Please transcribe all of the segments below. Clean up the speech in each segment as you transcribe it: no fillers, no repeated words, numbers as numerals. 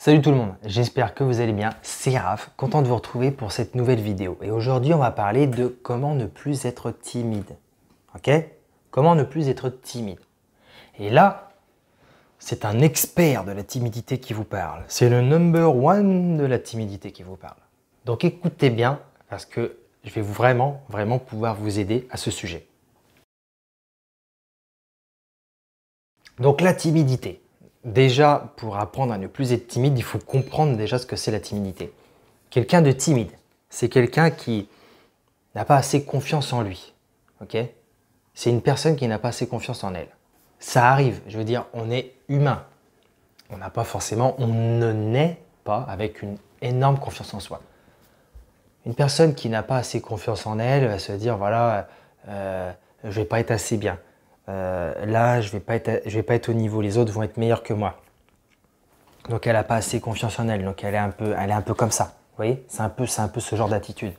Salut tout le monde, j'espère que vous allez bien, c'est Raph, content de vous retrouver pour cette nouvelle vidéo. Et aujourd'hui on va parler de comment ne plus être timide. Ok? Comment ne plus être timide. Et là, c'est un expert de la timidité qui vous parle. C'est le number one de la timidité qui vous parle. Donc écoutez bien, parce que je vais vraiment pouvoir vous aider à ce sujet. Donc la timidité. Déjà, pour apprendre à ne plus être timide, il faut comprendre déjà ce que c'est la timidité. Quelqu'un de timide, c'est quelqu'un qui n'a pas assez confiance en lui. Ok? C'est une personne qui n'a pas assez confiance en elle. Ça arrive, je veux dire, on est humain. On ne naît pas avec une énorme confiance en soi. Une personne qui n'a pas assez confiance en elle va se dire, voilà, je vais pas être assez bien. Là, je vais pas être au niveau, les autres vont être meilleurs que moi. Donc elle n'a pas assez confiance en elle, donc elle est un peu comme ça. Vous voyez, c'est un peu ce genre d'attitude.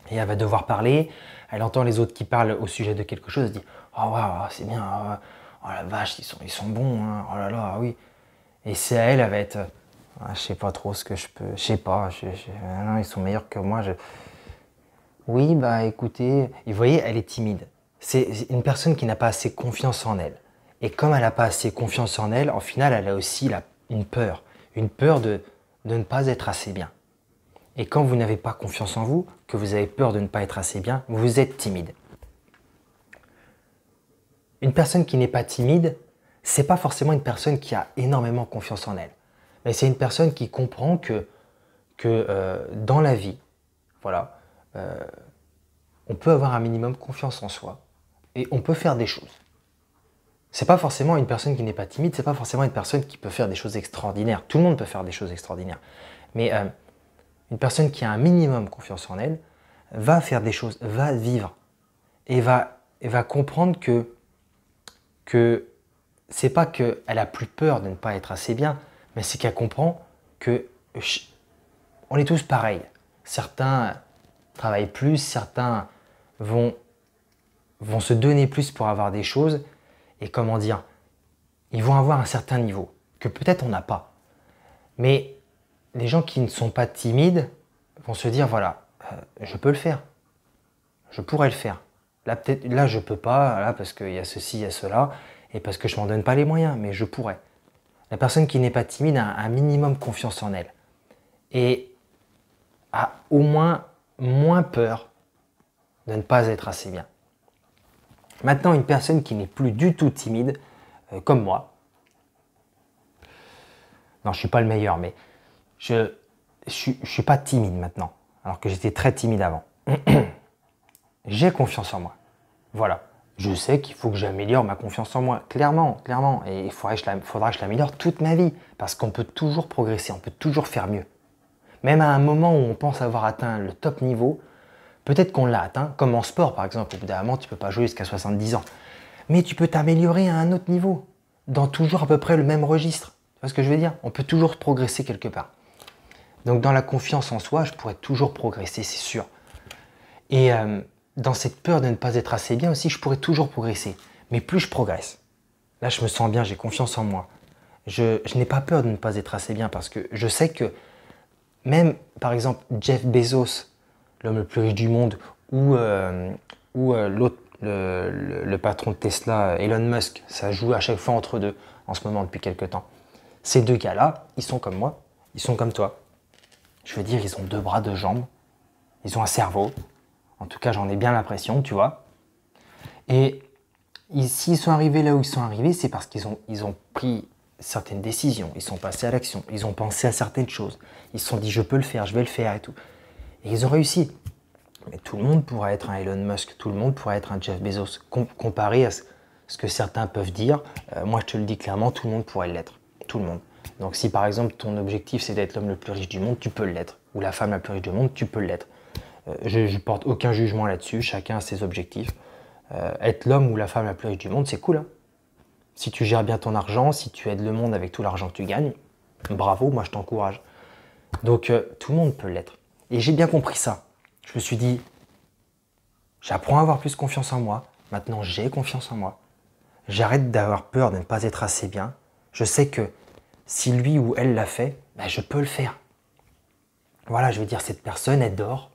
Et elle va devoir parler, elle entend les autres qui parlent au sujet de quelque chose, elle se dit « Oh waouh, c'est bien, oh la vache, ils sont bons, hein, oh là là, oui. » Et c'est à elle, elle va être « Je sais pas trop ce que je peux, je sais pas, non, ils sont meilleurs que moi. » Oui, bah écoutez, et vous voyez, elle est timide. C'est une personne qui n'a pas assez confiance en elle. Et comme elle n'a pas assez confiance en elle, en final, elle a aussi une peur de ne pas être assez bien. Et quand vous n'avez pas confiance en vous, que vous avez peur de ne pas être assez bien, vous êtes timide. Une personne qui n'est pas timide, c'est pas forcément une personne qui a énormément confiance en elle. Mais c'est une personne qui comprend que dans la vie, voilà, on peut avoir un minimum confiance en soi et on peut faire des choses. C'est pas forcément une personne qui n'est pas timide, c'est pas forcément une personne qui peut faire des choses extraordinaires. Tout le monde peut faire des choses extraordinaires. Mais une personne qui a un minimum confiance en elle va faire des choses, va vivre et va comprendre que c'est pas qu'elle a plus peur de ne pas être assez bien, mais c'est qu'elle comprend que on est tous pareils. Certains travaillent plus, certains vont se donner plus pour avoir des choses et comment dire, ils vont avoir un certain niveau que peut-être on n'a pas. Mais les gens qui ne sont pas timides vont se dire voilà, je peux le faire, je pourrais le faire. Là je peux pas, là parce qu'il y a ceci, il y a cela, et parce que je m'en donne pas les moyens, mais je pourrais. La personne qui n'est pas timide a un minimum confiance en elle et a au moins peur de ne pas être assez bien. Maintenant, une personne qui n'est plus du tout timide, comme moi, non, je suis pas le meilleur, mais je suis pas timide maintenant, alors que j'étais très timide avant. J'ai confiance en moi. Voilà. Je sais qu'il faut que j'améliore ma confiance en moi, clairement. Et il faudra que je l'améliore toute ma vie, parce qu'on peut toujours progresser, on peut toujours faire mieux. Même à un moment où on pense avoir atteint le top niveau, peut-être qu'on l'a atteint, comme en sport par exemple. Au bout d'un moment, tu ne peux pas jouer jusqu'à 70 ans. Mais tu peux t'améliorer à un autre niveau, dans toujours à peu près le même registre. Tu vois ce que je veux dire? On peut toujours progresser quelque part. Donc dans la confiance en soi, je pourrais toujours progresser, c'est sûr. Et dans cette peur de ne pas être assez bien aussi, je pourrais toujours progresser. Mais plus je progresse, là je me sens bien, j'ai confiance en moi. Je n'ai pas peur de ne pas être assez bien parce que je sais que même par exemple Jeff Bezos, l'homme le plus riche du monde, ou l'autre, le patron de Tesla, Elon Musk, ça joue à chaque fois entre deux en ce moment depuis quelques temps. Ces deux gars-là, ils sont comme moi, ils sont comme toi. Je veux dire, ils ont deux bras, deux jambes, ils ont un cerveau. En tout cas, j'en ai bien l'impression, tu vois. Et s'ils sont arrivés là où ils sont arrivés, c'est parce qu'ils ont pris certaines décisions, ils sont passés à l'action, ils ont pensé à certaines choses. Ils se sont dit, je peux le faire, je vais le faire et tout. Et ils ont réussi. Mais tout le monde pourrait être un Elon Musk, tout le monde pourrait être un Jeff Bezos. Comparé à ce que certains peuvent dire, moi je te le dis clairement, tout le monde pourrait l'être. Tout le monde. Donc si par exemple ton objectif c'est d'être l'homme le plus riche du monde, tu peux l'être. Ou la femme la plus riche du monde, tu peux l'être. Je ne porte aucun jugement là-dessus, chacun a ses objectifs. Être l'homme ou la femme la plus riche du monde, c'est cool. Hein, si tu gères bien ton argent, si tu aides le monde avec tout l'argent que tu gagnes, bravo, moi je t'encourage. Donc tout le monde peut l'être. Et j'ai bien compris ça. Je me suis dit, j'apprends à avoir plus confiance en moi. Maintenant, j'ai confiance en moi. J'arrête d'avoir peur de ne pas être assez bien. Je sais que si lui ou elle l'a fait, ben je peux le faire. Voilà, je veux dire, cette personne, elle dort,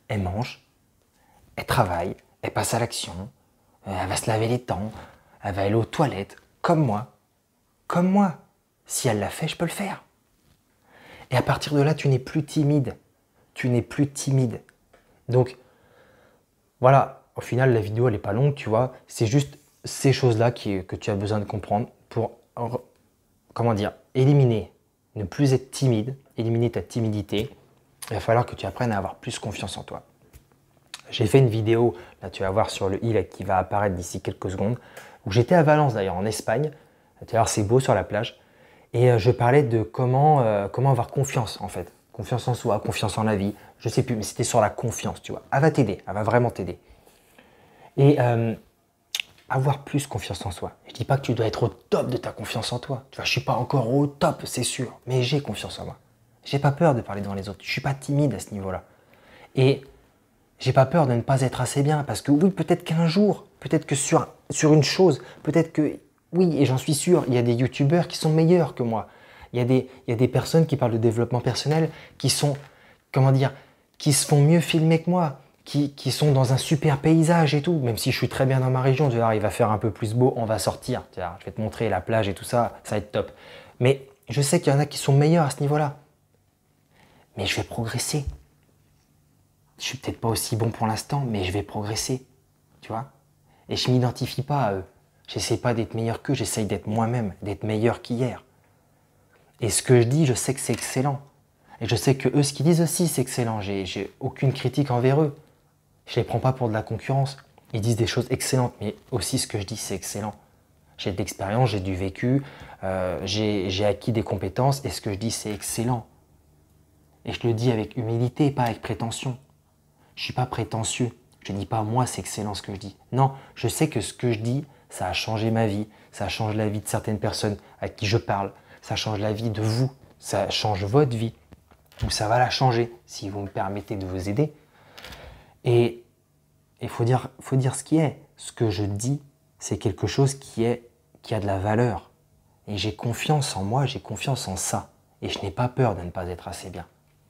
elle mange, elle travaille, elle passe à l'action, elle va se laver les dents, elle va aller aux toilettes, comme moi. Comme moi. Si elle l'a fait, je peux le faire. Et à partir de là, tu n'es plus timide. Tu n'es plus timide. Donc, voilà, au final, la vidéo, elle n'est pas longue, tu vois. C'est juste ces choses-là que tu as besoin de comprendre pour, comment dire, éliminer, ne plus être timide, éliminer ta timidité. Il va falloir que tu apprennes à avoir plus confiance en toi. J'ai fait une vidéo, là tu vas voir sur le i qui va apparaître d'ici quelques secondes, où j'étais à Valence d'ailleurs, en Espagne. Tu vas voir, c'est beau sur la plage. Et je parlais de comment avoir confiance en fait. Confiance en soi, confiance en la vie. Je sais plus, mais c'était sur la confiance, tu vois. Elle va t'aider, elle va vraiment t'aider. Et avoir plus confiance en soi. Je dis pas que tu dois être au top de ta confiance en toi. Tu vois, je suis pas encore au top, c'est sûr. Mais j'ai confiance en moi. J'ai pas peur de parler devant les autres. Je suis pas timide à ce niveau-là. Et j'ai pas peur de ne pas être assez bien. Parce que oui, peut-être qu'un jour, peut-être que sur une chose, peut-être que oui, et j'en suis sûr, il y a des youtubeurs qui sont meilleurs que moi. Il y a des personnes qui parlent de développement personnel qui sont, comment dire, qui se font mieux filmer que moi, qui sont dans un super paysage et tout. Même si je suis très bien dans ma région, tu vois, il va faire un peu plus beau, on va sortir. Tu vois, je vais te montrer la plage et tout ça, ça va être top. Mais je sais qu'il y en a qui sont meilleurs à ce niveau-là. Mais je vais progresser. Je suis peut-être pas aussi bon pour l'instant, mais je vais progresser. Tu vois? Et je m'identifie pas à eux. J'essaie pas d'être meilleur qu'eux, j'essaye d'être moi-même, d'être meilleur qu'hier. Et ce que je dis, je sais que c'est excellent. Et je sais que eux, ce qu'ils disent aussi, c'est excellent. J'ai aucune critique envers eux. Je les prends pas pour de la concurrence. Ils disent des choses excellentes, mais aussi ce que je dis, c'est excellent. J'ai de l'expérience, j'ai du vécu, j'ai acquis des compétences, et ce que je dis, c'est excellent. Et je le dis avec humilité, pas avec prétention. Je suis pas prétentieux. Je dis pas, moi, c'est excellent ce que je dis. Non, je sais que ce que je dis, ça a changé ma vie, ça change la vie de certaines personnes à qui je parle, ça change la vie de vous, ça change votre vie, ou ça va la changer si vous me permettez de vous aider. Et il faut dire ce qui est. Ce que je dis, c'est quelque chose qui a de la valeur. Et j'ai confiance en moi, j'ai confiance en ça. Et je n'ai pas peur de ne pas être assez bien.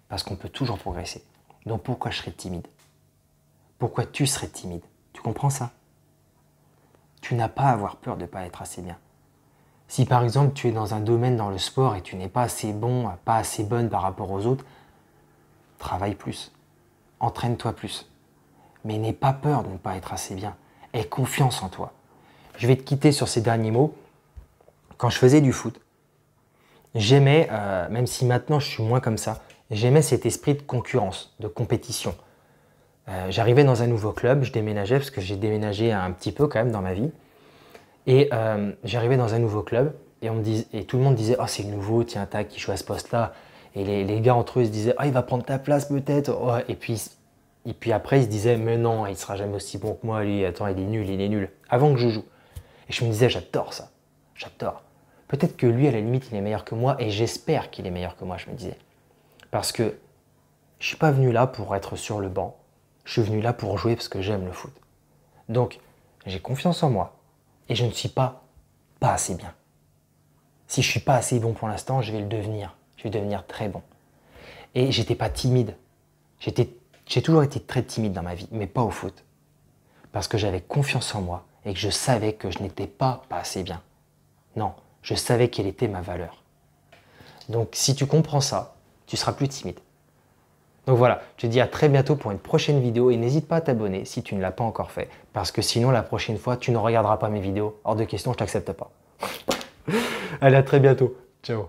Parce qu'on peut toujours progresser. Donc pourquoi je serais timide? Pourquoi tu serais timide? Tu comprends ça? Tu n'as pas à avoir peur de ne pas être assez bien. Si par exemple tu es dans un domaine dans le sport et tu n'es pas assez bon, pas assez bonne par rapport aux autres, travaille plus, entraîne-toi plus. Mais n'aie pas peur de ne pas être assez bien. Aie confiance en toi. Je vais te quitter sur ces derniers mots. Quand je faisais du foot, j'aimais, même si maintenant je suis moins comme ça, j'aimais cet esprit de concurrence, de compétition. J'arrivais dans un nouveau club, je déménageais parce que j'ai déménagé un petit peu quand même dans ma vie. Et j'arrivais dans un nouveau club et tout le monde disait « Oh, c'est le nouveau, tiens, tac, qui joue à ce poste-là. » Et les gars entre eux, ils se disaient « Oh, il va prendre ta place peut-être. Oh. » Et puis après, ils se disaient « Mais non, il sera jamais aussi bon que moi, lui. Attends, il est nul. » Avant que je joue. Et je me disais « J'adore ça. J'adore. Peut-être que lui, à la limite, il est meilleur que moi et j'espère qu'il est meilleur que moi, je me disais. Parce que je ne suis pas venu là pour être sur le banc. Je suis venu là pour jouer parce que j'aime le foot. Donc, j'ai confiance en moi et je ne suis pas assez bien. Si je ne suis pas assez bon pour l'instant, je vais le devenir. Je vais devenir très bon. Et j'étais pas timide. J'ai toujours été très timide dans ma vie, mais pas au foot. Parce que j'avais confiance en moi et que je savais que je n'étais pas assez bien. Non, je savais quelle était ma valeur. Donc, si tu comprends ça, tu seras plus timide. Donc voilà, je te dis à très bientôt pour une prochaine vidéo et n'hésite pas à t'abonner si tu ne l'as pas encore fait. Parce que sinon, la prochaine fois, tu ne regarderas pas mes vidéos. Hors de question, je ne t'accepte pas. Allez, à très bientôt. Ciao.